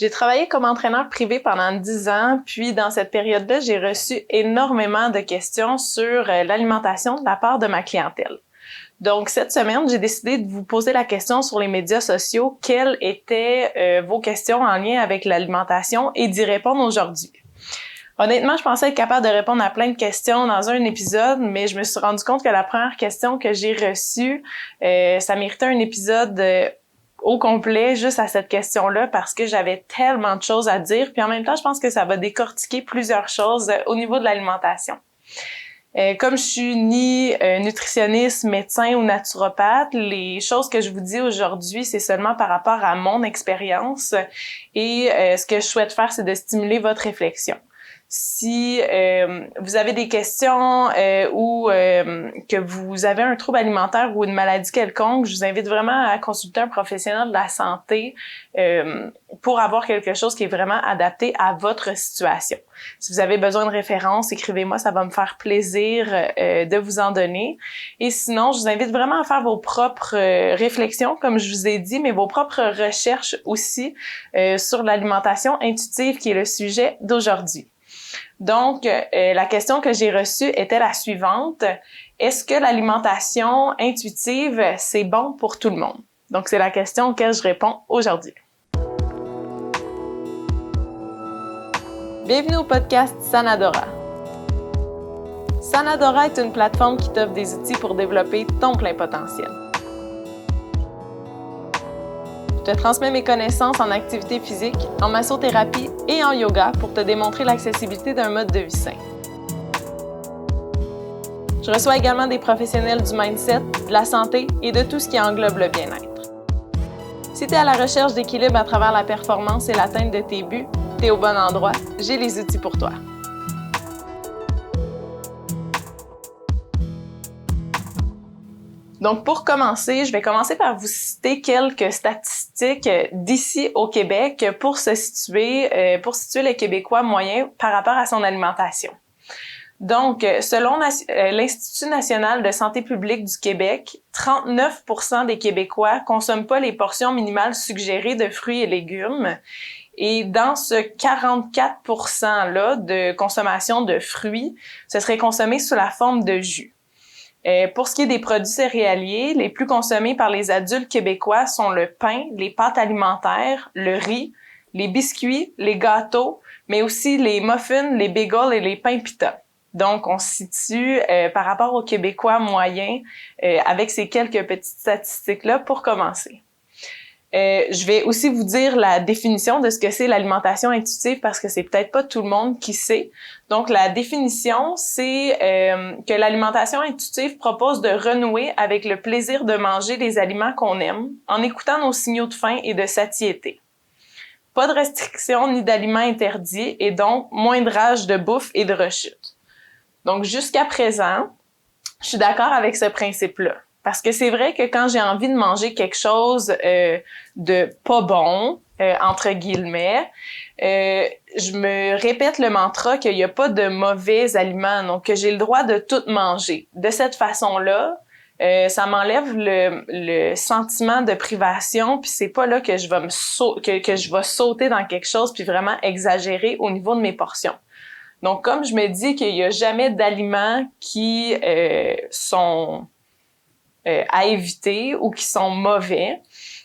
J'ai travaillé comme entraîneur privé pendant 10 ans, puis dans cette période-là, j'ai reçu énormément de questions sur l'alimentation de la part de ma clientèle. Donc, cette semaine, j'ai décidé de vous poser la question sur les médias sociaux, quelles étaient vos questions en lien avec l'alimentation et d'y répondre aujourd'hui. Honnêtement, je pensais être capable de répondre à plein de questions dans un épisode, mais je me suis rendu compte que la première question que j'ai reçue, ça méritait un épisode au complet juste à cette question-là parce que j'avais tellement de choses à dire. Puis en même temps, je pense que ça va décortiquer plusieurs choses au niveau de l'alimentation. Comme je suis ni nutritionniste, médecin ou naturopathe, les choses que je vous dis aujourd'hui, c'est seulement par rapport à mon expérience et ce que je souhaite faire, c'est de stimuler votre réflexion. Si vous avez des questions ou que vous avez un trouble alimentaire ou une maladie quelconque, je vous invite vraiment à consulter un professionnel de la santé pour avoir quelque chose qui est vraiment adapté à votre situation. Si vous avez besoin de références, écrivez-moi, ça va me faire plaisir de vous en donner. Et sinon, je vous invite vraiment à faire vos propres réflexions, comme je vous ai dit, mais vos propres recherches aussi sur l'alimentation intuitive qui est le sujet d'aujourd'hui. Donc, la question que j'ai reçue était la suivante. Est-ce que l'alimentation intuitive, c'est bon pour tout le monde? Donc, c'est la question auquel je réponds aujourd'hui. Bienvenue au podcast Sanadora. Sanadora est une plateforme qui t'offre des outils pour développer ton plein potentiel. Je te transmets mes connaissances en activité physique, en massothérapie et en yoga pour te démontrer l'accessibilité d'un mode de vie sain. Je reçois également des professionnels du mindset, de la santé et de tout ce qui englobe le bien-être. Si tu es à la recherche d'équilibre à travers la performance et l'atteinte de tes buts, tu es au bon endroit, j'ai les outils pour toi. Donc, pour commencer, je vais commencer par vous citer quelques statistiques d'ici au Québec pour situer le Québécois moyen par rapport à son alimentation. Donc, selon l'Institut national de santé publique du Québec, 39% des Québécois consomment pas les portions minimales suggérées de fruits et légumes. Et dans ce 44%-là de consommation de fruits, ce serait consommé sous la forme de jus. Pour ce qui est des produits céréaliers, les plus consommés par les adultes québécois sont le pain, les pâtes alimentaires, le riz, les biscuits, les gâteaux, mais aussi les muffins, les bagels et les pains pita. Donc, on se situe par rapport aux Québécois moyens avec ces quelques petites statistiques-là pour commencer. Je vais aussi vous dire la définition de ce que c'est l'alimentation intuitive parce que c'est peut-être pas tout le monde qui sait. Donc, la définition, c'est que l'alimentation intuitive propose de renouer avec le plaisir de manger des aliments qu'on aime en écoutant nos signaux de faim et de satiété. Pas de restriction ni d'aliments interdits et donc moins de rage de bouffe et de rechute. Donc, jusqu'à présent, je suis d'accord avec ce principe-là. Parce que c'est vrai que quand j'ai envie de manger quelque chose de pas bon, entre guillemets, je me répète le mantra qu'il n'y a pas de mauvais aliments, donc que j'ai le droit de tout manger. De cette façon-là, ça m'enlève le sentiment de privation, puis c'est pas là que je vais que je vais sauter dans quelque chose puis vraiment exagérer au niveau de mes portions. Donc, comme je me dis qu'il n'y a jamais d'aliments qui sont à éviter ou qui sont mauvais,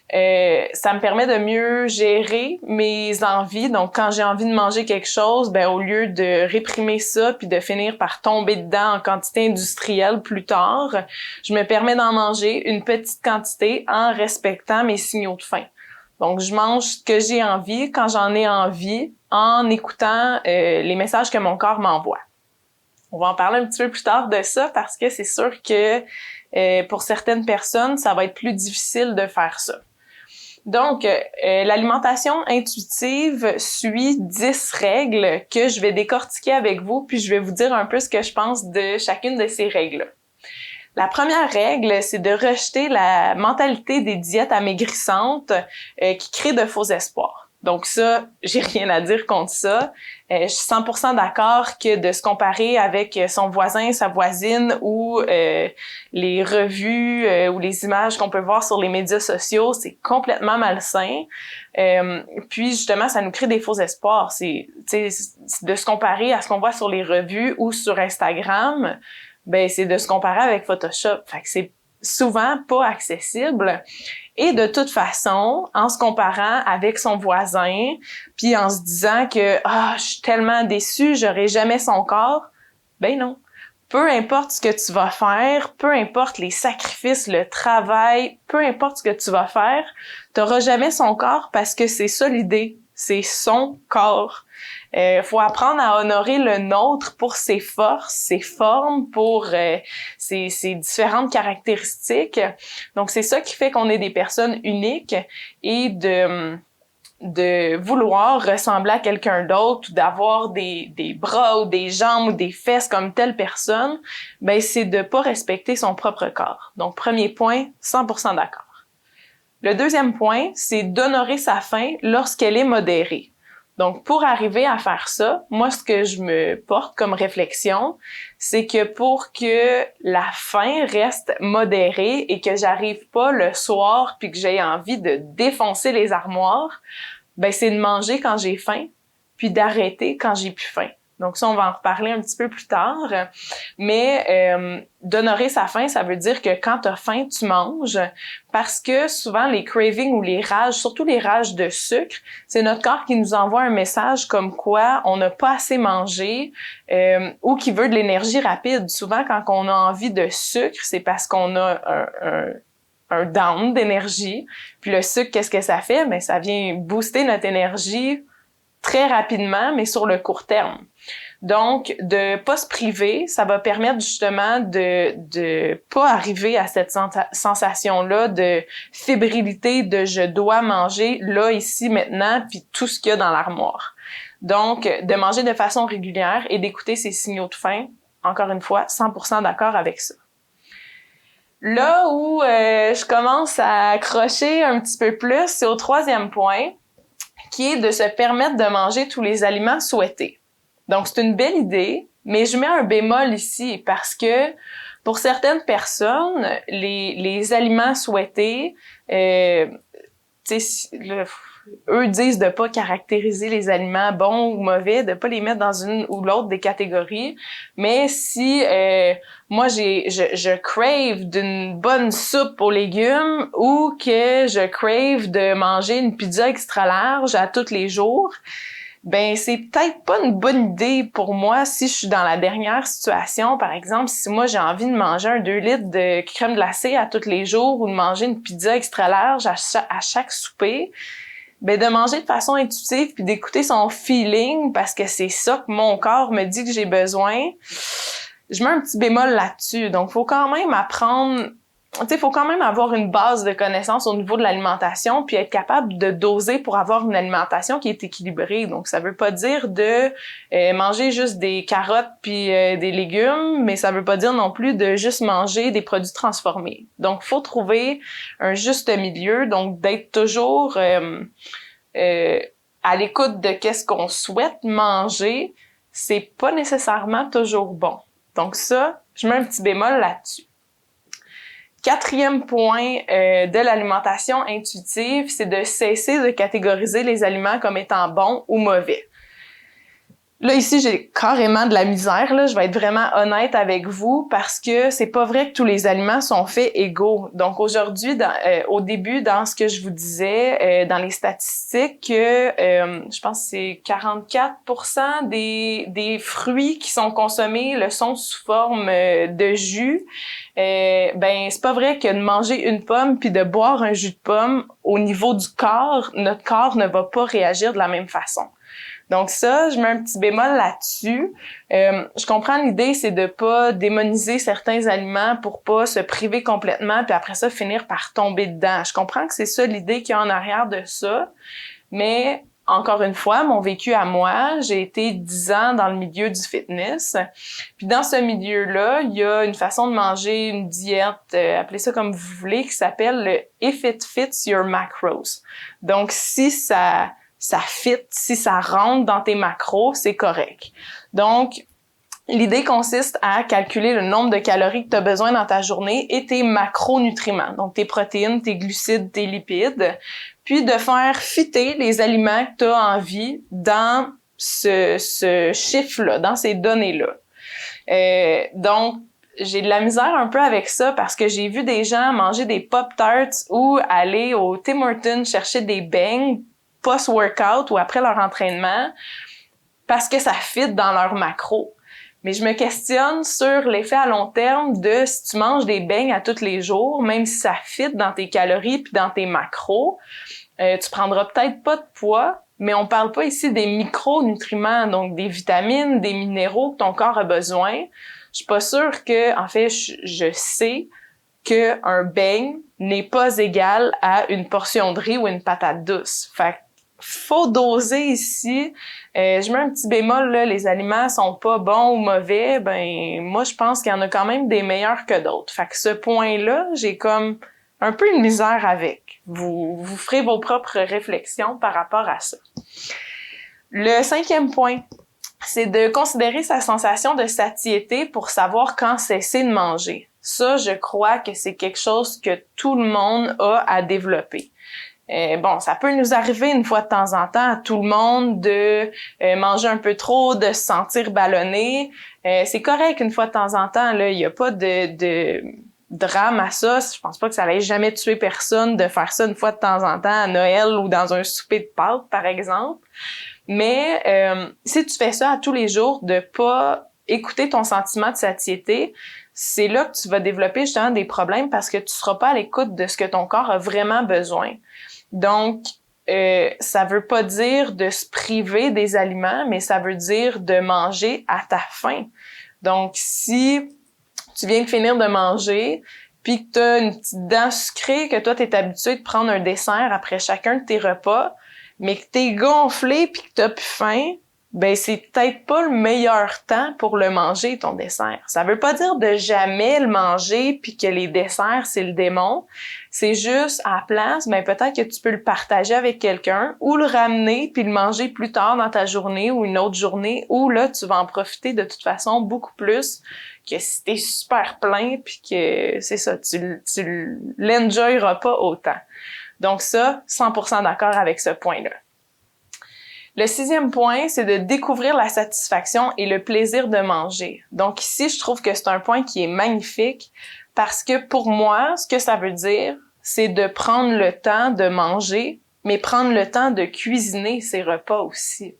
ça me permet de mieux gérer mes envies. Donc, quand j'ai envie de manger quelque chose, ben au lieu de réprimer ça puis de finir par tomber dedans en quantité industrielle plus tard, je me permets d'en manger une petite quantité en respectant mes signaux de faim. Donc, je mange ce que j'ai envie quand j'en ai envie en écoutant les messages que mon corps m'envoie. On va en parler un petit peu plus tard de ça parce que c'est sûr que pour certaines personnes, ça va être plus difficile de faire ça. Donc, l'alimentation intuitive suit 10 règles que je vais décortiquer avec vous, puis je vais vous dire un peu ce que je pense de chacune de ces règles-là. La première règle, c'est de rejeter la mentalité des diètes amaigrissantes qui créent de faux espoirs. Donc ça, j'ai rien à dire contre ça. Je suis 100% d'accord que de se comparer avec son voisin, sa voisine ou les revues ou les images qu'on peut voir sur les médias sociaux, c'est complètement malsain. Puis justement, ça nous crée des faux espoirs. C'est de se comparer à ce qu'on voit sur les revues ou sur Instagram, ben c'est de se comparer avec Photoshop. Fait que c'est souvent pas accessible. Et de toute façon, en se comparant avec son voisin, puis en se disant que je suis tellement déçue, j'aurai jamais son corps, ben non. Peu importe ce que tu vas faire, peu importe les sacrifices, le travail, peu importe ce que tu vas faire, t'auras jamais son corps parce que c'est ça l'idée, c'est son corps. Faut apprendre à honorer le nôtre pour ses forces, ses formes, pour ses différentes caractéristiques. Donc c'est ça qui fait qu'on est des personnes uniques et de vouloir ressembler à quelqu'un d'autre ou d'avoir des bras ou des jambes ou des fesses comme telle personne, ben c'est de pas respecter son propre corps. Donc premier point, 100% d'accord. Le deuxième point, c'est d'honorer sa faim lorsqu'elle est modérée. Donc, pour arriver à faire ça, moi, ce que je me porte comme réflexion, c'est que pour que la faim reste modérée et que j'arrive pas le soir puis que j'ai envie de défoncer les armoires, ben c'est de manger quand j'ai faim puis d'arrêter quand j'ai plus faim. Donc ça, on va en reparler un petit peu plus tard. Mais d'honorer sa faim, ça veut dire que quand tu as faim, tu manges. Parce que souvent, les cravings ou les rages, surtout les rages de sucre, c'est notre corps qui nous envoie un message comme quoi on n'a pas assez mangé ou qui veut de l'énergie rapide. Souvent, quand on a envie de sucre, c'est parce qu'on a un down d'énergie. Puis le sucre, qu'est-ce que ça fait? Ben, ça vient booster notre énergie très rapidement, mais sur le court terme. Donc, de pas se priver, ça va permettre justement de pas arriver à cette sensation-là de fébrilité, de je dois manger là, ici, maintenant, puis tout ce qu'il y a dans l'armoire. Donc, de manger de façon régulière et d'écouter ses signaux de faim, encore une fois, 100% d'accord avec ça. Là où je commence à accrocher un petit peu plus, c'est au troisième point, qui est de se permettre de manger tous les aliments souhaités. Donc, c'est une belle idée, mais je mets un bémol ici parce que pour certaines personnes, les aliments souhaités, eux disent de pas caractériser les aliments bons ou mauvais, de pas les mettre dans une ou l'autre des catégories. Mais si moi je crave d'une bonne soupe aux légumes ou que je crave de manger une pizza extra large à tous les jours, ben c'est peut-être pas une bonne idée pour moi si je suis dans la dernière situation. Par exemple, si moi j'ai envie de manger un 2 litres de crème glacée à tous les jours ou de manger une pizza extra large à chaque souper, ben de manger de façon intuitive puis d'écouter son feeling parce que c'est ça que mon corps me dit que j'ai besoin. Je mets un petit bémol là-dessus. Donc faut quand même apprendre, faut quand même avoir une base de connaissances au niveau de l'alimentation puis être capable de doser pour avoir une alimentation qui est équilibrée. Donc ça veut pas dire de manger juste des carottes puis des légumes, mais ça veut pas dire non plus de juste manger des produits transformés. Donc faut trouver un juste milieu, donc d'être toujours à l'écoute de qu'est-ce qu'on souhaite manger, c'est pas nécessairement toujours bon. Donc ça, je mets un petit bémol là-dessus. Quatrième point de l'alimentation intuitive, c'est de cesser de catégoriser les aliments comme étant bons ou mauvais. Là, ici, j'ai carrément de la misère, là. Je vais être vraiment honnête avec vous parce que c'est pas vrai que tous les aliments sont faits égaux. Donc, aujourd'hui, au début, dans ce que je vous disais, dans les statistiques, je pense que c'est 44% des fruits qui sont consommés le sont sous forme de jus. Ben, c'est pas vrai que de manger une pomme puis de boire un jus de pomme, au niveau du corps, notre corps ne va pas réagir de la même façon. Donc ça, je mets un petit bémol là-dessus. Je comprends l'idée, c'est de pas démoniser certains aliments pour pas se priver complètement puis après ça finir par tomber dedans. Je comprends que c'est ça l'idée qu'il y a en arrière de ça, mais encore une fois, mon vécu à moi, j'ai été 10 ans dans le milieu du fitness. Puis dans ce milieu-là, il y a une façon de manger, une diète, appelez ça comme vous voulez, qui s'appelle le If It Fits Your Macros. Donc si ça ça fit, si ça rentre dans tes macros, c'est correct. Donc, l'idée consiste à calculer le nombre de calories que tu as besoin dans ta journée et tes macronutriments, donc tes protéines, tes glucides, tes lipides, puis de faire fitter les aliments que tu as envie dans ce chiffre-là, dans ces données-là. Donc, j'ai de la misère un peu avec ça parce que j'ai vu des gens manger des Pop-Tarts ou aller au Tim Hortons chercher des beignes post-workout ou après leur entraînement parce que ça fit dans leur macro. Mais je me questionne sur l'effet à long terme de si tu manges des beignes à tous les jours, même si ça fit dans tes calories puis dans tes macros, tu prendras peut-être pas de poids, mais on parle pas ici des micronutriments, donc des vitamines, des minéraux que ton corps a besoin. Je suis pas sûre que, en fait, je sais que un beigne n'est pas égal à une portion de riz ou une patate douce. Fait faut doser ici. Je mets un petit bémol, là, les aliments sont pas bons ou mauvais. Ben, moi, je pense qu'il y en a quand même des meilleurs que d'autres. Fait que ce point-là, j'ai comme un peu une misère avec. Vous ferez vos propres réflexions par rapport à ça. Le 5e point, c'est de considérer sa sensation de satiété pour savoir quand cesser de manger. Ça, je crois que c'est quelque chose que tout le monde a à développer. Bon, ça peut nous arriver une fois de temps en temps à tout le monde de manger un peu trop, de se sentir ballonné. C'est correct une fois de temps en temps, là, il y a pas de drame à ça. Je pense pas que ça allait jamais tuer personne de faire ça une fois de temps en temps à Noël ou dans un souper de Pâques, par exemple. Mais si tu fais ça à tous les jours, de pas écouter ton sentiment de satiété, c'est là que tu vas développer justement des problèmes parce que tu seras pas à l'écoute de ce que ton corps a vraiment besoin. Donc, ça veut pas dire de se priver des aliments, mais ça veut dire de manger à ta faim. Donc, si tu viens de finir de manger, puis que tu as une petite dent sucrée, que toi, tu es habitué de prendre un dessert après chacun de tes repas, mais que t'es gonflé puis que t'as plus faim, ben c'est peut-être pas le meilleur temps pour le manger, ton dessert. Ça veut pas dire de jamais le manger puis que les desserts, c'est le démon. C'est juste, à la place, ben peut-être que tu peux le partager avec quelqu'un ou le ramener puis le manger plus tard dans ta journée ou une autre journée où là, tu vas en profiter de toute façon beaucoup plus que si t'es super plein puis que, c'est ça, tu l'enjoyeras pas autant. Donc ça, 100% d'accord avec ce point-là. Le 6e point, c'est de découvrir la satisfaction et le plaisir de manger. Donc ici, je trouve que c'est un point qui est magnifique parce que pour moi, ce que ça veut dire, c'est de prendre le temps de manger, mais prendre le temps de cuisiner ses repas aussi.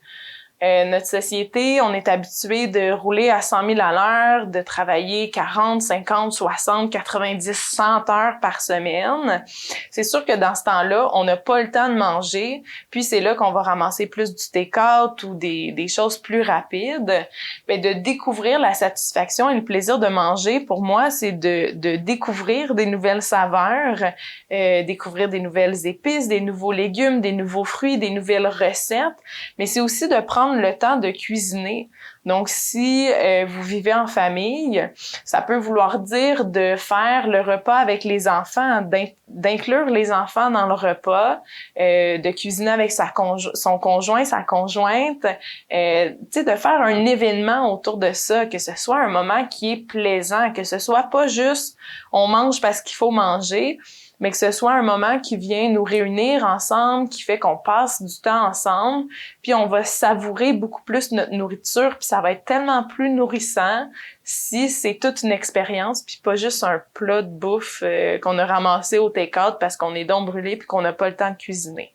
Notre société, on est habitué de rouler à 100 000 à l'heure, de travailler 40, 50, 60, 90, 100 heures par semaine. C'est sûr que dans ce temps-là, on n'a pas le temps de manger, puis c'est là qu'on va ramasser plus du take-out ou des choses plus rapides. Mais de découvrir la satisfaction et le plaisir de manger, pour moi, c'est de découvrir des nouvelles saveurs, découvrir des nouvelles épices, des nouveaux légumes, des nouveaux fruits, des nouvelles recettes, mais c'est aussi de prendre le temps de cuisiner. Donc, si vous vivez en famille, ça peut vouloir dire de faire le repas avec les enfants, d'inclure les enfants dans le repas, de cuisiner avec son conjoint, sa conjointe, tu sais, de faire un événement autour de ça, que ce soit un moment qui est plaisant, que ce soit pas juste on mange parce qu'il faut manger, mais que ce soit un moment qui vient nous réunir ensemble, qui fait qu'on passe du temps ensemble, puis on va savourer beaucoup plus notre nourriture, puis ça va être tellement plus nourrissant si c'est toute une expérience, puis pas juste un plat de bouffe qu'on a ramassé au take-out parce qu'on est donc brûlé puis qu'on n'a pas le temps de cuisiner.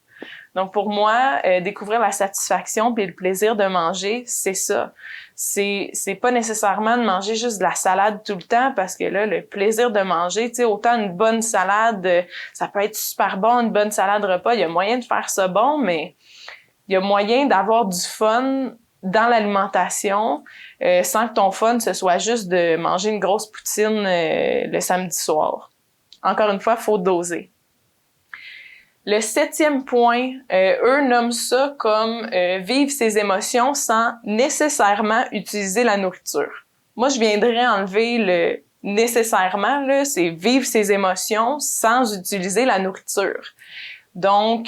Donc pour moi, découvrir la satisfaction puis le plaisir de manger, c'est ça. C'est pas nécessairement de manger juste de la salade tout le temps parce que là, le plaisir de manger, tu sais, autant une bonne salade, ça peut être super bon, une bonne salade repas, il y a moyen de faire ça bon, mais il y a moyen d'avoir du fun dans l'alimentation sans que ton fun, ce soit juste de manger une grosse poutine le samedi soir. Encore une fois, faut doser. Le 7e point, eux nomment ça comme vivre ses émotions sans nécessairement utiliser la nourriture. Moi, je viendrais enlever le nécessairement, là, c'est vivre ses émotions sans utiliser la nourriture. Donc,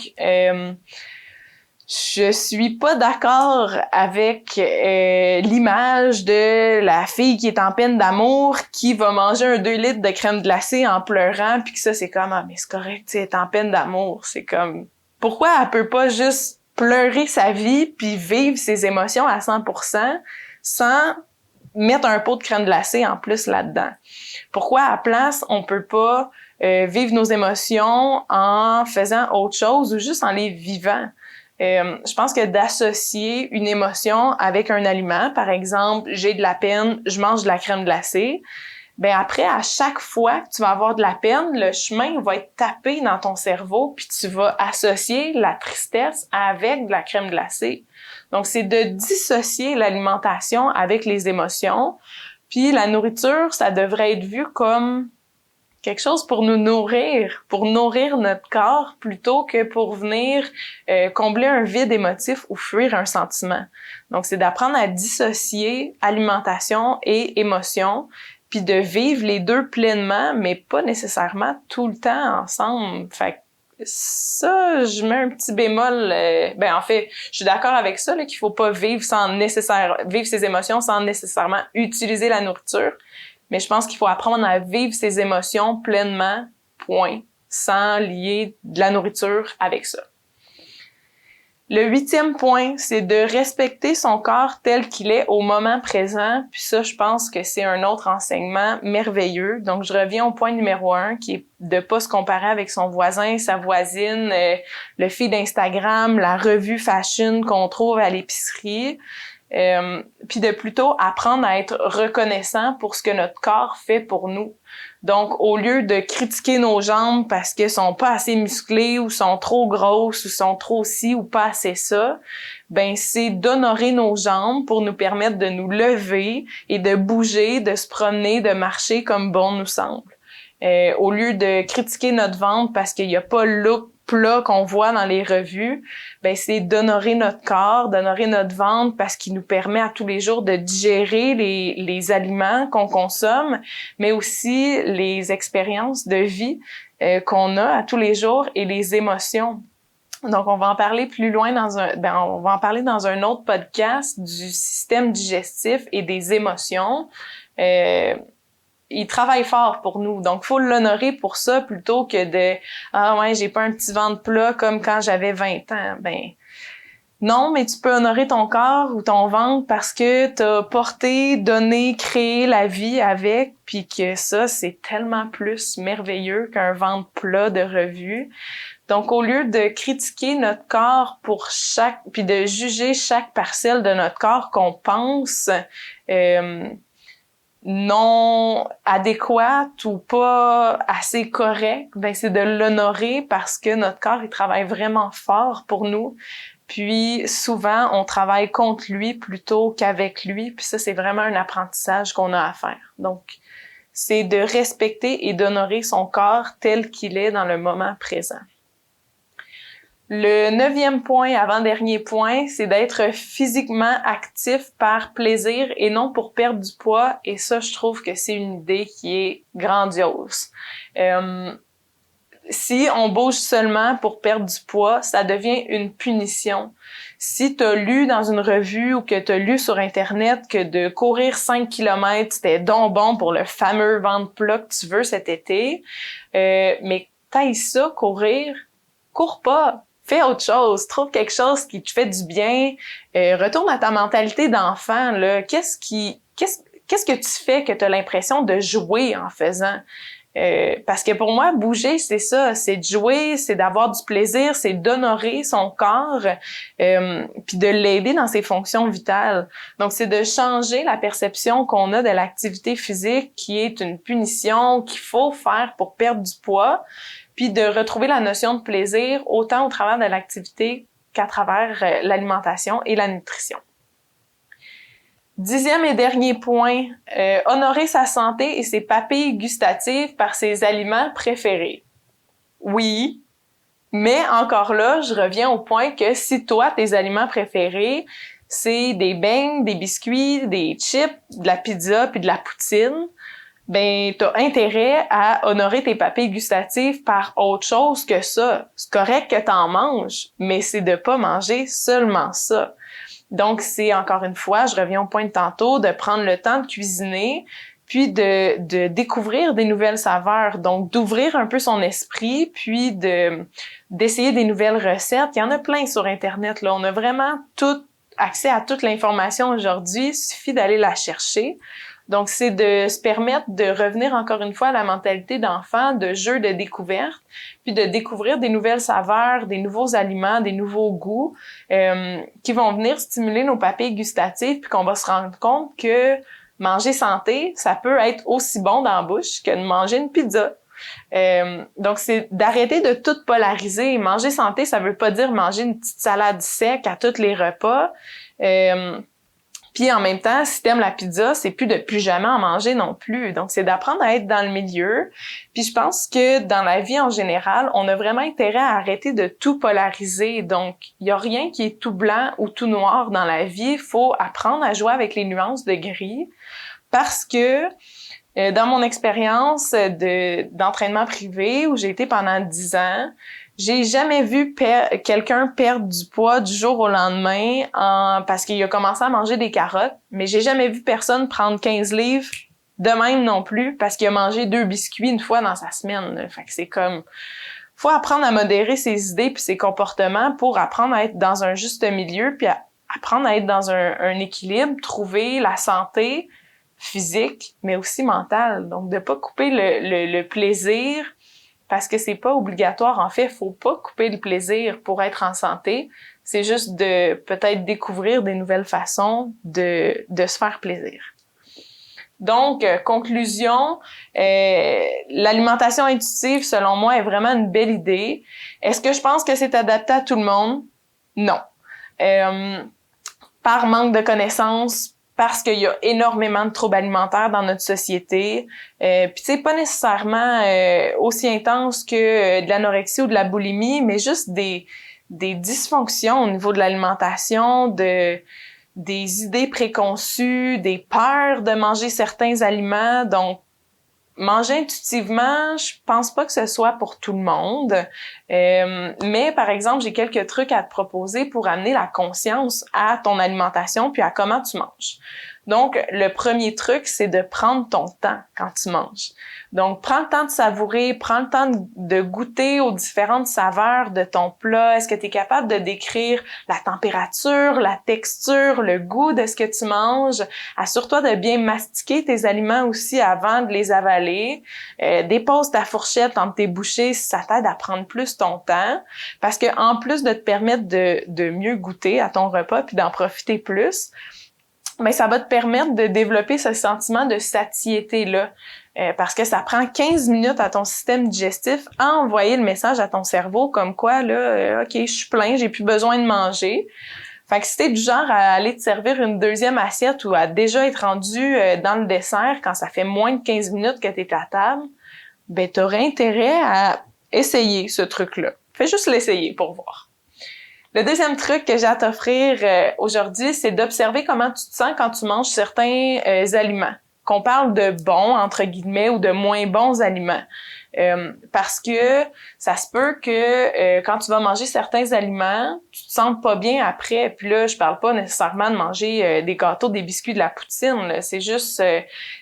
Je suis pas d'accord avec l'image de la fille qui est en peine d'amour qui va manger un 2 litres de crème glacée en pleurant, puis que ça, c'est comme « Ah, mais c'est correct, tu sais, elle est en peine d'amour. » C'est comme... Pourquoi elle peut pas juste pleurer sa vie puis vivre ses émotions à 100% sans mettre un pot de crème glacée en plus là-dedans? Pourquoi, à la place, on peut pas vivre nos émotions en faisant autre chose ou juste en les vivant? Je pense que d'associer une émotion avec un aliment, par exemple, j'ai de la peine, je mange de la crème glacée, ben après, à chaque fois que tu vas avoir de la peine, le chemin va être tapé dans ton cerveau, puis tu vas associer la tristesse avec de la crème glacée. Donc, c'est de dissocier l'alimentation avec les émotions. Puis la nourriture, ça devrait être vu comme quelque chose pour nous nourrir, pour nourrir notre corps plutôt que pour venir combler un vide émotif ou fuir un sentiment. Donc, c'est d'apprendre à dissocier alimentation et émotion, puis de vivre les deux pleinement, mais pas nécessairement tout le temps ensemble. Fait que ça, je mets un petit bémol. En fait, je suis d'accord avec ça, là, qu'il faut pas vivre vivre ses émotions sans nécessairement utiliser la nourriture. Mais je pense qu'il faut apprendre à vivre ses émotions pleinement, point, sans lier de la nourriture avec ça. Le 8e point, c'est de respecter son corps tel qu'il est au moment présent. Puis ça, je pense que c'est un autre enseignement merveilleux. Donc, je reviens au point numéro 1, qui est de pas se comparer avec son voisin, sa voisine, le feed d'Instagram, la revue fashion qu'on trouve à l'épicerie. Puis de plutôt apprendre à être reconnaissant pour ce que notre corps fait pour nous. Donc, au lieu de critiquer nos jambes parce qu'elles sont pas assez musclées ou sont trop grosses ou sont trop ci ou pas assez ça, ben c'est d'honorer nos jambes pour nous permettre de nous lever et de bouger, de se promener, de marcher comme bon nous semble. Au lieu de critiquer notre ventre parce qu'il y a pas le look plat qu'on voit dans les revues, ben c'est d'honorer notre corps, d'honorer notre ventre parce qu'il nous permet à tous les jours de digérer les aliments qu'on consomme, mais aussi les expériences de vie qu'on a à tous les jours et les émotions. Donc, on va en parler plus loin on va en parler dans un autre podcast du système digestif et des émotions. Il travaille fort pour nous. Donc, faut l'honorer pour ça plutôt que de « Ah ouais, j'ai pas un petit ventre plat comme quand j'avais 20 ans. » Ben, non, mais tu peux honorer ton corps ou ton ventre parce que t'as porté, donné, créé la vie avec, puis que ça, c'est tellement plus merveilleux qu'un ventre plat de revue. Donc, au lieu de critiquer notre corps puis de juger chaque parcelle de notre corps qu'on pense, non adéquate ou pas assez correcte, ben c'est de l'honorer parce que notre corps, il travaille vraiment fort pour nous. Puis souvent, on travaille contre lui plutôt qu'avec lui. Puis ça, c'est vraiment un apprentissage qu'on a à faire. Donc, c'est de respecter et d'honorer son corps tel qu'il est dans le moment présent. Le 9e point, avant-dernier point, c'est d'être physiquement actif par plaisir et non pour perdre du poids. Et ça, je trouve que c'est une idée qui est grandiose. Si on bouge seulement pour perdre du poids, ça devient une punition. Si tu as lu dans une revue ou que tu as lu sur Internet que de courir 5 km, c'était donc bon pour le fameux ventre plat que tu veux cet été, mais t'ailles ça, courir, cours pas. Fais autre chose, trouve quelque chose qui te fait du bien, retourne à ta mentalité d'enfant, là. Qu'est-ce que tu fais que tu as l'impression de jouer en faisant? Parce que pour moi, bouger, c'est ça, c'est de jouer, c'est d'avoir du plaisir, c'est d'honorer son corps, puis de l'aider dans ses fonctions vitales. Donc, c'est de changer la perception qu'on a de l'activité physique qui est une punition qu'il faut faire pour perdre du poids, puis de retrouver la notion de plaisir autant au travers de l'activité qu'à travers l'alimentation et la nutrition. 10e et dernier point, honorer sa santé et ses papilles gustatives par ses aliments préférés. Oui, mais encore là, je reviens au point que si toi, tes aliments préférés, c'est des beignes, des biscuits, des chips, de la pizza puis de la poutine, ben t'as intérêt à honorer tes papilles gustatives par autre chose que ça. C'est correct que t'en manges, mais c'est de pas manger seulement ça. Donc, c'est encore une fois, je reviens au point de tantôt, de prendre le temps de cuisiner, puis de découvrir des nouvelles saveurs. Donc, d'ouvrir un peu son esprit, puis d'essayer des nouvelles recettes. Il y en a plein sur Internet, là. On a vraiment accès à toute l'information aujourd'hui. Il suffit d'aller la chercher. Donc, c'est de se permettre de revenir encore une fois à la mentalité d'enfant, de jeu de découverte, puis de découvrir des nouvelles saveurs, des nouveaux aliments, des nouveaux goûts qui vont venir stimuler nos papilles gustatives, puis qu'on va se rendre compte que manger santé, ça peut être aussi bon dans la bouche que de manger une pizza. Donc, c'est d'arrêter de tout polariser. Manger santé, ça veut pas dire manger une petite salade sec à tous les repas. Puis en même temps, si t'aimes la pizza, c'est plus de plus jamais en manger non plus. Donc, c'est d'apprendre à être dans le milieu. Puis je pense que dans la vie en général, on a vraiment intérêt à arrêter de tout polariser. Donc, il y a rien qui est tout blanc ou tout noir dans la vie. Il faut apprendre à jouer avec les nuances de gris parce que dans mon expérience d'entraînement privé où j'ai été pendant 10 ans, j'ai jamais vu quelqu'un perdre du poids du jour au lendemain parce qu'il a commencé à manger des carottes, mais j'ai jamais vu personne prendre 15 livres de même non plus parce qu'il a mangé 2 biscuits une fois dans sa semaine. Là. Fait que c'est comme faut apprendre à modérer ses idées puis ses comportements pour apprendre à être dans un juste milieu puis apprendre à être dans un équilibre, trouver la santé physique mais aussi mentale. Donc de pas couper le plaisir parce que c'est pas obligatoire. En fait, faut pas couper le plaisir pour être en santé. C'est juste de peut-être découvrir des nouvelles façons de se faire plaisir. Donc, conclusion, l'alimentation intuitive, selon moi, est vraiment une belle idée. Est-ce que je pense que c'est adapté à tout le monde? Non. Par manque de connaissances, parce qu'il y a énormément de troubles alimentaires dans notre société. Puis tu sais, pas nécessairement aussi intense que de l'anorexie ou de la boulimie, mais juste des dysfonctions au niveau de l'alimentation, des idées préconçues, des peurs de manger certains aliments. Donc, manger intuitivement, je pense pas que ce soit pour tout le monde. Mais par exemple, j'ai quelques trucs à te proposer pour amener la conscience à ton alimentation puis à comment tu manges. Donc, le premier truc, c'est de prendre ton temps quand tu manges. Donc, prends le temps de savourer, prends le temps de goûter aux différentes saveurs de ton plat. Est-ce que tu es capable de décrire la température, la texture, le goût de ce que tu manges? Assure-toi de bien mastiquer tes aliments aussi avant de les avaler. Dépose ta fourchette entre tes bouchées si ça t'aide à prendre plus ton temps. Parce que en plus de te permettre de mieux goûter à ton repas puis d'en profiter plus, mais ça va te permettre de développer ce sentiment de satiété-là. Parce que ça prend 15 minutes à ton système digestif à envoyer le message à ton cerveau comme quoi, là, OK, je suis plein, j'ai plus besoin de manger. Fait que si t'es du genre à aller te servir une deuxième assiette ou à déjà être rendu dans le dessert quand ça fait moins de 15 minutes que t'es à table, ben t'aurais intérêt à essayer ce truc-là. Fais juste l'essayer pour voir. Le deuxième truc que j'ai à t'offrir aujourd'hui, c'est d'observer comment tu te sens quand tu manges certains aliments. Qu'on parle de bons, entre guillemets, ou de moins bons aliments. Parce que ça se peut que quand tu vas manger certains aliments, tu te sens pas bien après. Puis là, je parle pas nécessairement de manger des gâteaux, des biscuits, de la poutine. Là. C'est juste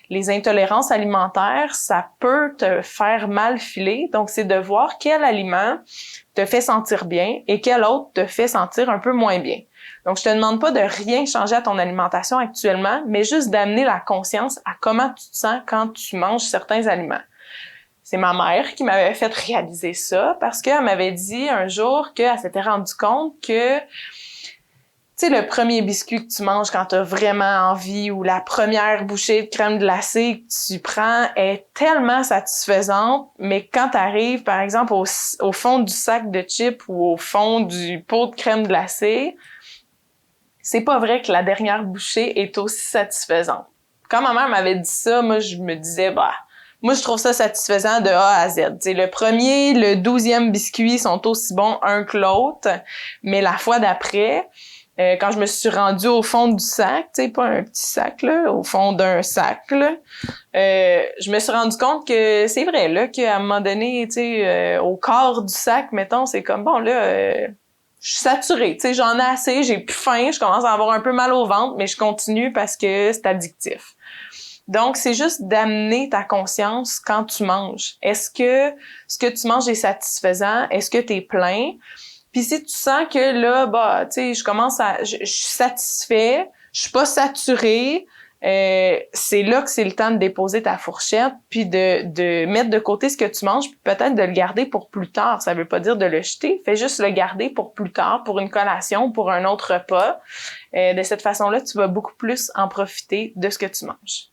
les intolérances alimentaires, ça peut te faire mal filer. Donc, c'est de voir quel aliment te fait sentir bien et quel autre te fait sentir un peu moins bien. Donc, je te demande pas de rien changer à ton alimentation actuellement, mais juste d'amener la conscience à comment tu te sens quand tu manges certains aliments. C'est ma mère qui m'avait fait réaliser ça parce qu'elle m'avait dit un jour qu'elle s'était rendue compte que, tu sais, le premier biscuit que tu manges quand tu as vraiment envie ou la première bouchée de crème glacée que tu prends est tellement satisfaisante, mais quand tu arrives, par exemple, au fond du sac de chips ou au fond du pot de crème glacée, c'est pas vrai que la dernière bouchée est aussi satisfaisante. Quand ma mère m'avait dit ça, moi, je me disais, moi, je trouve ça satisfaisant de A à Z. T'sais, le premier, le 12e biscuit sont aussi bons un que l'autre, mais la fois d'après, Quand je me suis rendue au fond du sac, tu sais, pas un petit sac, là, au fond d'un sac, là, je me suis rendu compte que c'est vrai, là, qu'à un moment donné, tu sais, au corps du sac, mettons, c'est comme, bon, là, je suis saturée, tu sais, j'en ai assez, j'ai plus faim, je commence à avoir un peu mal au ventre, mais je continue parce que c'est addictif. Donc, c'est juste d'amener ta conscience quand tu manges. Est-ce que ce que tu manges est satisfaisant? Est-ce que tu es plein? Puis si tu sens que là, bah, tu sais, je suis satisfait, je suis pas saturée, c'est là que c'est le temps de déposer ta fourchette, puis de mettre de côté ce que tu manges, puis peut-être de le garder pour plus tard. Ça veut pas dire de le jeter, fais juste le garder pour plus tard, pour une collation, pour un autre repas. De cette façon-là, tu vas beaucoup plus en profiter de ce que tu manges.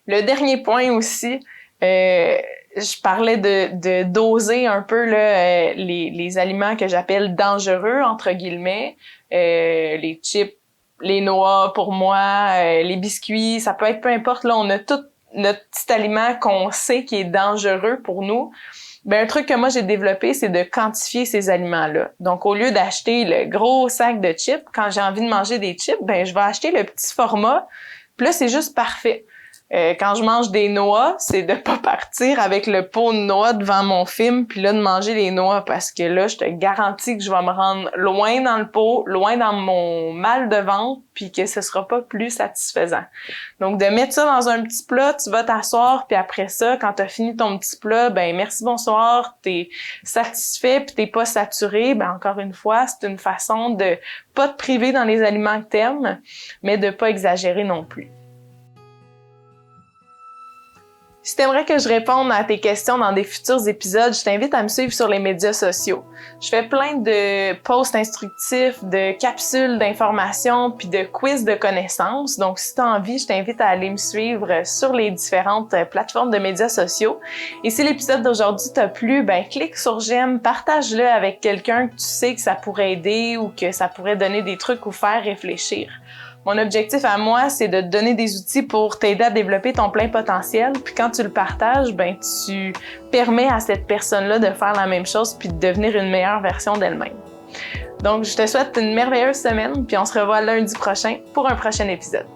Le dernier point aussi, je parlais de doser un peu là, les aliments que j'appelle dangereux, entre guillemets, les chips, les noix pour moi, les biscuits, ça peut être peu importe, là, on a tout notre petit aliment qu'on sait qui est dangereux pour nous. Ben, un truc que moi j'ai développé, c'est de quantifier ces aliments-là. Donc, au lieu d'acheter le gros sac de chips, quand j'ai envie de manger des chips, ben, je vais acheter le petit format. Puis là, c'est juste parfait. Quand je mange des noix, c'est de pas partir avec le pot de noix devant mon film puis là de manger les noix parce que là, je te garantis que je vais me rendre loin dans le pot, loin dans mon mal de ventre puis que ce sera pas plus satisfaisant. Donc de mettre ça dans un petit plat, tu vas t'asseoir puis après ça, quand tu as fini ton petit plat, ben merci bonsoir, t'es satisfait puis t'es pas saturé, ben encore une fois, c'est une façon de pas te priver dans les aliments que t'aimes, mais de pas exagérer non plus. Si t'aimerais que je réponde à tes questions dans des futurs épisodes, je t'invite à me suivre sur les médias sociaux. Je fais plein de posts instructifs, de capsules d'informations, puis de quiz de connaissances. Donc, si t'as envie, je t'invite à aller me suivre sur les différentes plateformes de médias sociaux. Et si l'épisode d'aujourd'hui t'a plu, ben clique sur j'aime, partage-le avec quelqu'un que tu sais que ça pourrait aider ou que ça pourrait donner des trucs ou faire réfléchir. Mon objectif à moi, c'est de te donner des outils pour t'aider à développer ton plein potentiel. Puis quand tu le partages, ben tu permets à cette personne-là de faire la même chose puis de devenir une meilleure version d'elle-même. Donc, je te souhaite une merveilleuse semaine puis on se revoit lundi prochain pour un prochain épisode.